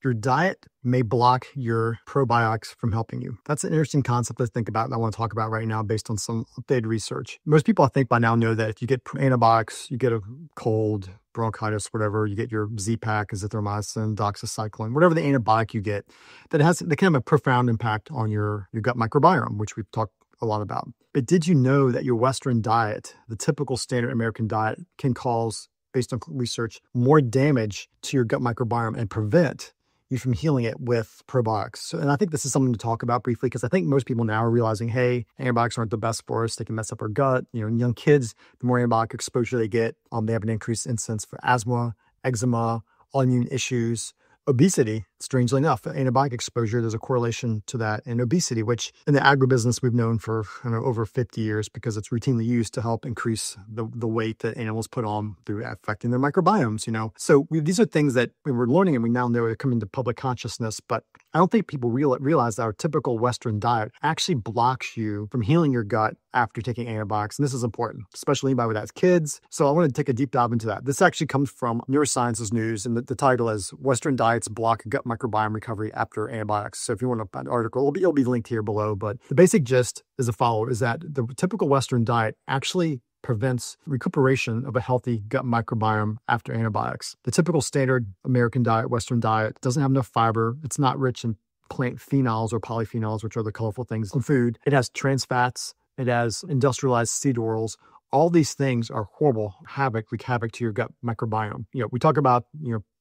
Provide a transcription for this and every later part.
your diet may block your probiotics from helping you. That's an interesting concept to think about, and I want to talk about right now based on some updated research. Most people, I think, by now know that if you get antibiotics, you get a cold, bronchitis, whatever, you get your Z-Pak, azithromycin, doxycycline, whatever the antibiotic you get, that can have a profound impact on your gut microbiome, which we've talked a lot about. But did you know that your Western diet, the typical standard American diet, can cause, based on research, more damage to your gut microbiome and prevent you from healing it with probiotics? So, and I think this is something to talk about briefly, because I think most people now are realizing, hey, antibiotics aren't the best for us. They can mess up our gut. In young kids, the more antibiotic exposure they get, they have an increased incidence for asthma, eczema, autoimmune issues, obesity. Strangely enough, antibiotic exposure, there's a correlation to that in obesity, which in the agribusiness we've known for over 50 years, because it's routinely used to help increase the weight that animals put on through affecting their microbiomes. So these are things that we were learning, and we now know are coming to public consciousness. But I don't think people realize that our typical Western diet actually blocks you from healing your gut after taking antibiotics. And this is important, especially anybody that has kids. So I want to take a deep dive into that. This actually comes from Neurosciences News, and the title is Western Diets Block Gut Microbiome Recovery After Antibiotics. So if you want to find an article, it'll be linked here below. But the basic gist is the following, is that the typical Western diet actually prevents recuperation of a healthy gut microbiome after antibiotics. The typical standard American diet, Western diet, doesn't have enough fiber. It's not rich in plant phenols or polyphenols, which are the colorful things in food. It has trans fats. It has industrialized seed oils. All these things are horrible, wreak havoc to your gut microbiome. We talk about,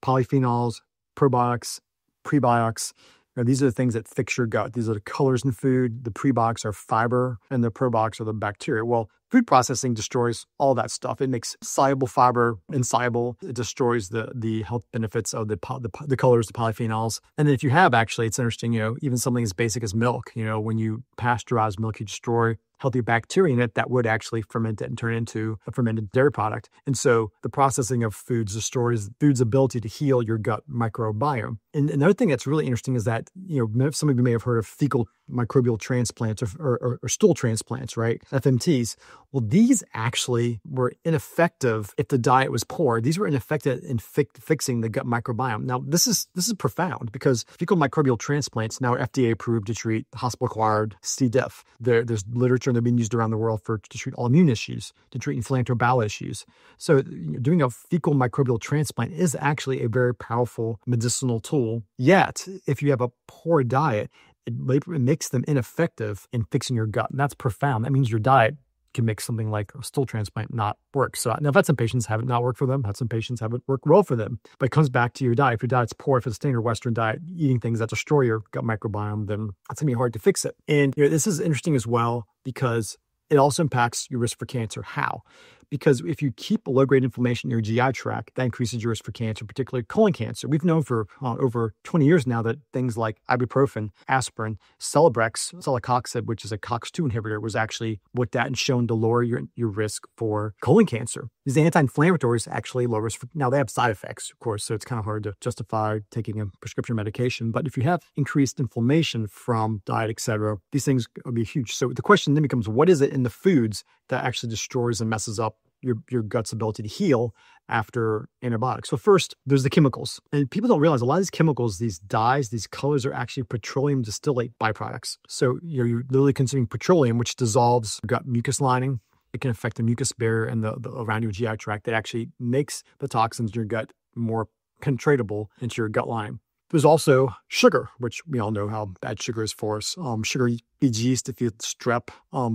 polyphenols, probiotics, prebiotics. These are the things that fix your gut. These are the colors in food. The prebiotics are fiber, and the probiotics are the bacteria. Well, food processing destroys all that stuff. It makes soluble fiber insoluble. It destroys the health benefits of the colors, the polyphenols. And then if you have, actually, it's interesting, even something as basic as milk, when you pasteurize milk, you destroy healthy bacteria in it that would actually ferment it and turn it into a fermented dairy product. And so the processing of foods destroys food's ability to heal your gut microbiome. And another thing that's really interesting is that, some of you may have heard of fecal microbial transplants or stool transplants, right? FMTs. Well, these actually were ineffective if the diet was poor. These were ineffective in fixing the gut microbiome. Now, this is profound, because fecal microbial transplants now are FDA approved to treat hospital-acquired C. diff. There's literature, and they've been used around the world to treat autoimmune issues, to treat inflammatory bowel issues. So doing a fecal microbial transplant is actually a very powerful medicinal tool. Yet, if you have a poor diet, it makes them ineffective in fixing your gut. And that's profound. That means your diet can make something like a stool transplant not work. So now I've had some patients have it not work for them, had some patients have it work well for them. But it comes back to your diet. If your diet's poor, if it's a standard Western diet, eating things that destroy your gut microbiome, then it's going to be hard to fix it. And this is interesting as well, because it also impacts your risk for cancer. How? Because if you keep low-grade inflammation in your GI tract, that increases your risk for cancer, particularly colon cancer. We've known for over 20 years now that things like ibuprofen, aspirin, Celebrex, celecoxib, which is a COX-2 inhibitor, was actually looked at and shown to lower your risk for colon cancer. These anti-inflammatories actually lower risk. Now, they have side effects, of course, so it's kind of hard to justify taking a prescription medication. But if you have increased inflammation from diet, et cetera, these things will be huge. So the question then becomes, what is it in the foods that actually destroys and messes up your gut's ability to heal after antibiotics? So first, there's the chemicals. And people don't realize a lot of these chemicals, these dyes, these colors are actually petroleum distillate byproducts. So you're literally consuming petroleum, which dissolves your gut mucus lining. It can affect the mucus barrier and the around your GI tract. That actually makes the toxins in your gut more penetratable into your gut lining. There's also sugar, which we all know how bad sugar is for us. Sugar feeds yeast, it feeds strep.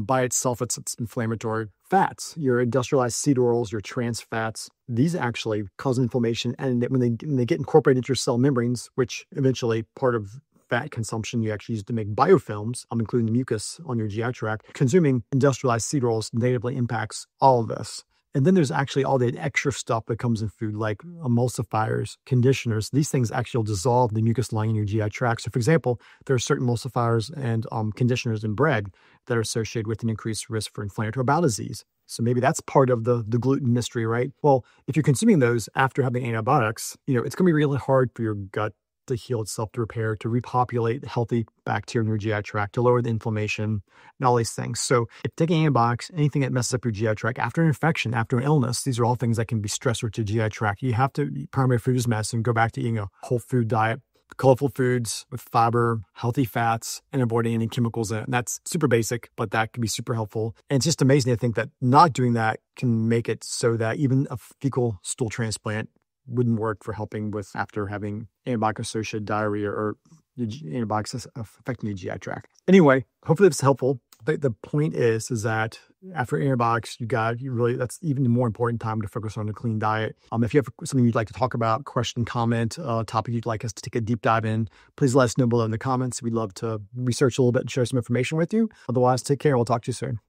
By itself, it's inflammatory. Fats, your industrialized seed oils, your trans fats, these actually cause inflammation. And when they get incorporated into your cell membranes, which eventually part of fat consumption you actually use to make biofilms, including the mucus on your GI tract, consuming industrialized seed oils negatively impacts all of this. And then there's actually all the extra stuff that comes in food, like emulsifiers, conditioners. These things actually will dissolve the mucus lining in your GI tract. So, for example, there are certain emulsifiers and conditioners in bread that are associated with an increased risk for inflammatory bowel disease. So maybe that's part of the gluten mystery, right? Well, if you're consuming those after having antibiotics, it's going to be really hard for your gut to heal itself, to repair, to repopulate healthy bacteria in your GI tract, to lower the inflammation, and all these things. So if taking antibiotics, anything that messes up your GI tract after an infection, after an illness, these are all things that can be stressor to GI tract. You have to eat primary food as medicine, go back to eating a whole food diet. colorful foods with fiber, healthy fats, and avoiding any chemicals in it. And that's super basic, but that can be super helpful. And it's just amazing to think that not doing that can make it so that even a fecal stool transplant wouldn't work for helping with after having antibiotic-associated diarrhea or antibiotics affecting the GI tract. Anyway, hopefully it's helpful. The point is that after antibiotics, that's even more important time to focus on a clean diet. If you have something you'd like to talk about, question, comment, topic you'd like us to take a deep dive in, please let us know below in the comments. We'd love to research a little bit and share some information with you. Otherwise, take care. We'll talk to you soon.